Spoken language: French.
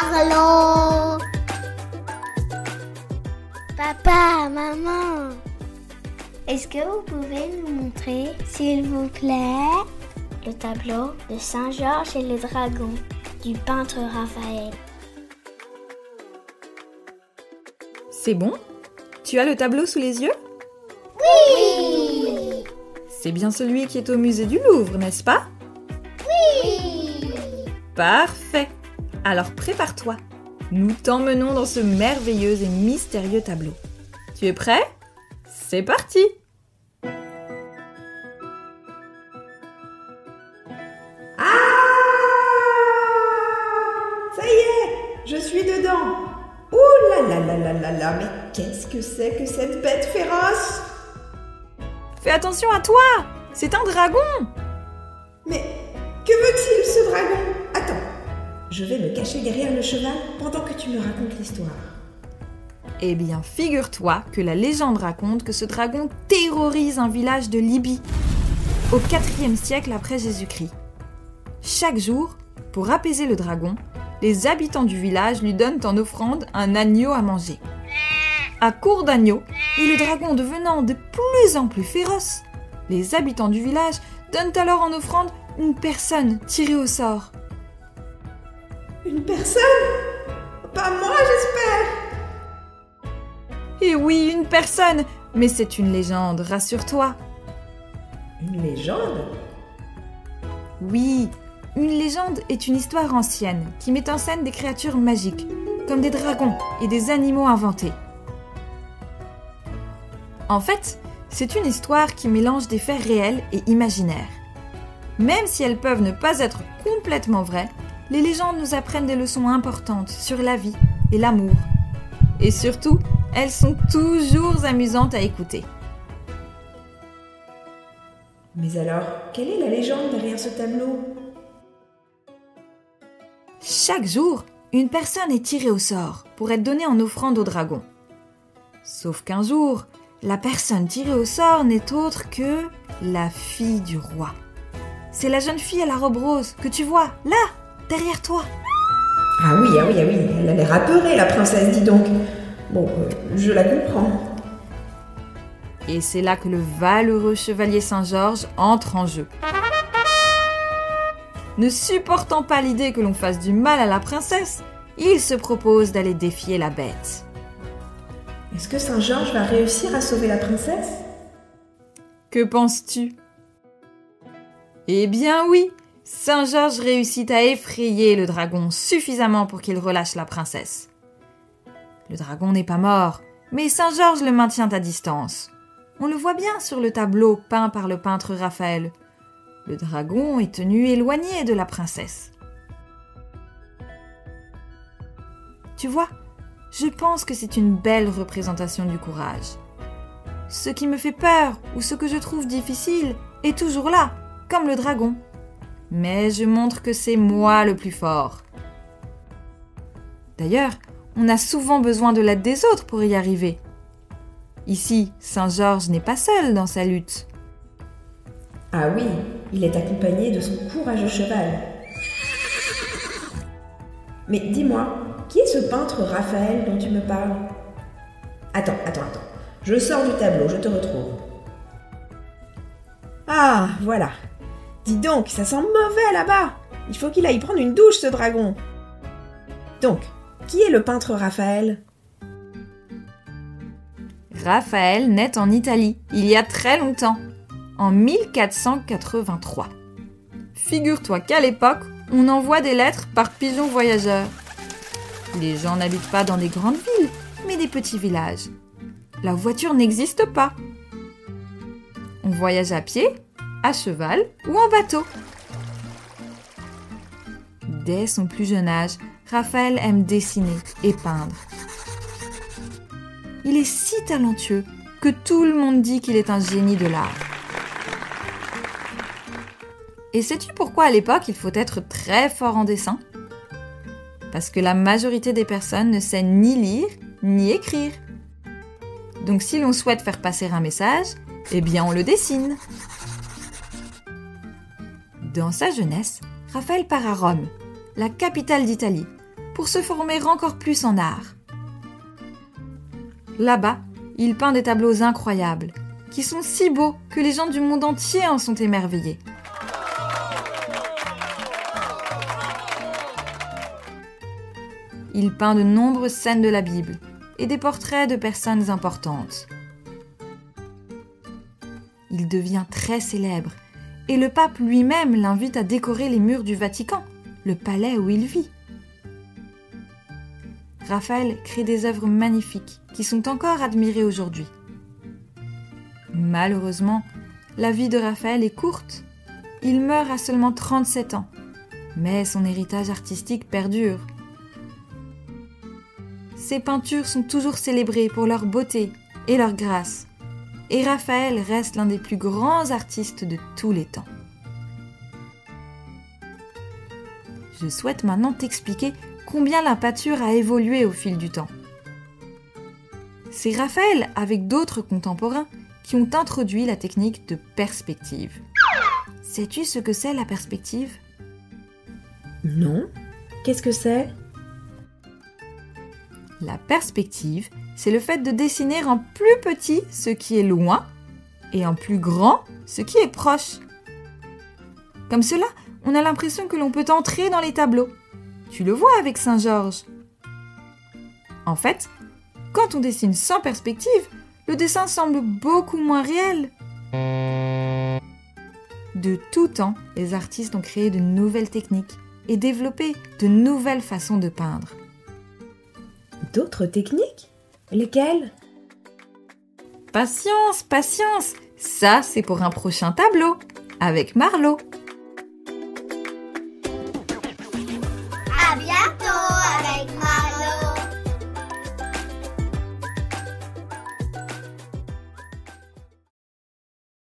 Carlo. Papa, maman, est-ce que vous pouvez nous montrer, s'il vous plaît, le tableau de Saint-Georges et le dragon du peintre Raphaël? C'est bon? Tu as le tableau sous les yeux? Oui! C'est bien celui qui est au musée du Louvre, n'est-ce pas? Oui! Parfait! Alors prépare-toi. Nous t'emmenons dans ce merveilleux et mystérieux tableau. Tu es prêt? C'est parti! Ça y est, je suis dedans. Ouh là là là là là là, mais qu'est-ce que c'est que cette bête féroce? Fais attention à toi! C'est un dragon! Mais que veut-il ce dragon? Attends, je vais me cacher derrière le cheval pendant que tu me racontes l'histoire. Eh bien, figure-toi que la légende raconte que ce dragon terrorise un village de Libye au IVe siècle après Jésus-Christ. Chaque jour, pour apaiser le dragon, les habitants du village lui donnent en offrande un agneau à manger. À court d'agneaux, et le dragon devenant de plus en plus féroce, les habitants du village donnent alors en offrande une personne tirée au sort. Une personne? Pas moi, j'espère. Et oui, une personne, mais c'est une légende, rassure-toi. Une légende? Oui, une légende est une histoire ancienne qui met en scène des créatures magiques, comme des dragons et des animaux inventés. En fait, c'est une histoire qui mélange des faits réels et imaginaires. Même si elles peuvent ne pas être complètement vraies, les légendes nous apprennent des leçons importantes sur la vie et l'amour. Et surtout, elles sont toujours amusantes à écouter. Mais alors, quelle est la légende derrière ce tableau? Chaque jour, une personne est tirée au sort pour être donnée en offrande au dragon. Sauf qu'un jour, la personne tirée au sort n'est autre que la fille du roi. C'est la jeune fille à la robe rose que tu vois, là, derrière toi. Ah oui, elle a l'air apeurée, la princesse, dis donc. Bon, je la comprends. Et c'est là que le valeureux chevalier Saint-Georges entre en jeu. Ne supportant pas l'idée que l'on fasse du mal à la princesse, il se propose d'aller défier la bête. Est-ce que Saint-Georges va réussir à sauver la princesse? Que penses-tu? Eh bien oui, Saint-Georges réussit à effrayer le dragon suffisamment pour qu'il relâche la princesse. Le dragon n'est pas mort, mais Saint-Georges le maintient à distance. On le voit bien sur le tableau peint par le peintre Raphaël. Le dragon est tenu éloigné de la princesse. Tu vois, je pense que c'est une belle représentation du courage. Ce qui me fait peur ou ce que je trouve difficile est toujours là, comme le dragon. Mais je montre que c'est moi le plus fort. D'ailleurs, on a souvent besoin de l'aide des autres pour y arriver. Ici, Saint-Georges n'est pas seul dans sa lutte. Ah oui, il est accompagné de son courageux cheval. Mais dis-moi, qui est ce peintre Raphaël dont tu me parles? Attends. Je sors du tableau, je te retrouve. Ah, voilà. Dis donc, ça sent mauvais là-bas. Il faut qu'il aille prendre une douche, ce dragon. Donc, qui est le peintre Raphaël? Raphaël naît en Italie, il y a très longtemps, en 1483. Figure-toi qu'à l'époque, on envoie des lettres par pigeon voyageur. Les gens n'habitent pas dans des grandes villes, mais des petits villages. La voiture n'existe pas. On voyage à pied, à cheval ou en bateau. Dès son plus jeune âge, Raphaël aime dessiner et peindre. Il est si talentueux que tout le monde dit qu'il est un génie de l'art. Et sais-tu pourquoi à l'époque il faut être très fort en dessin? Parce que la majorité des personnes ne sait ni lire ni écrire. Donc si l'on souhaite faire passer un message, eh bien on le dessine. Dans sa jeunesse, Raphaël part à Rome, la capitale d'Italie, pour se former encore plus en art. Là-bas, il peint des tableaux incroyables, qui sont si beaux que les gens du monde entier en sont émerveillés. Il peint de nombreuses scènes de la Bible et des portraits de personnes importantes. Il devient très célèbre et le pape lui-même l'invite à décorer les murs du Vatican, le palais où il vit. Raphaël crée des œuvres magnifiques qui sont encore admirées aujourd'hui. Malheureusement, la vie de Raphaël est courte. Il meurt à seulement 37 ans, mais son héritage artistique perdure. Ses peintures sont toujours célébrées pour leur beauté et leur grâce, et Raphaël reste l'un des plus grands artistes de tous les temps. Je souhaite maintenant t'expliquer combien la peinture a évolué au fil du temps. C'est Raphaël, avec d'autres contemporains, qui ont introduit la technique de perspective. Sais-tu ce que c'est la perspective ? Non. Qu'est-ce que c'est ? La perspective, c'est le fait de dessiner en plus petit ce qui est loin et en plus grand ce qui est proche. Comme cela, on a l'impression que l'on peut entrer dans les tableaux. Tu le vois avec Saint-Georges. En fait, quand on dessine sans perspective, le dessin semble beaucoup moins réel. De tout temps, les artistes ont créé de nouvelles techniques et développé de nouvelles façons de peindre. D'autres techniques ? Lesquelles ? Patience, patience, ça c'est pour un prochain tableau, avec Marlo.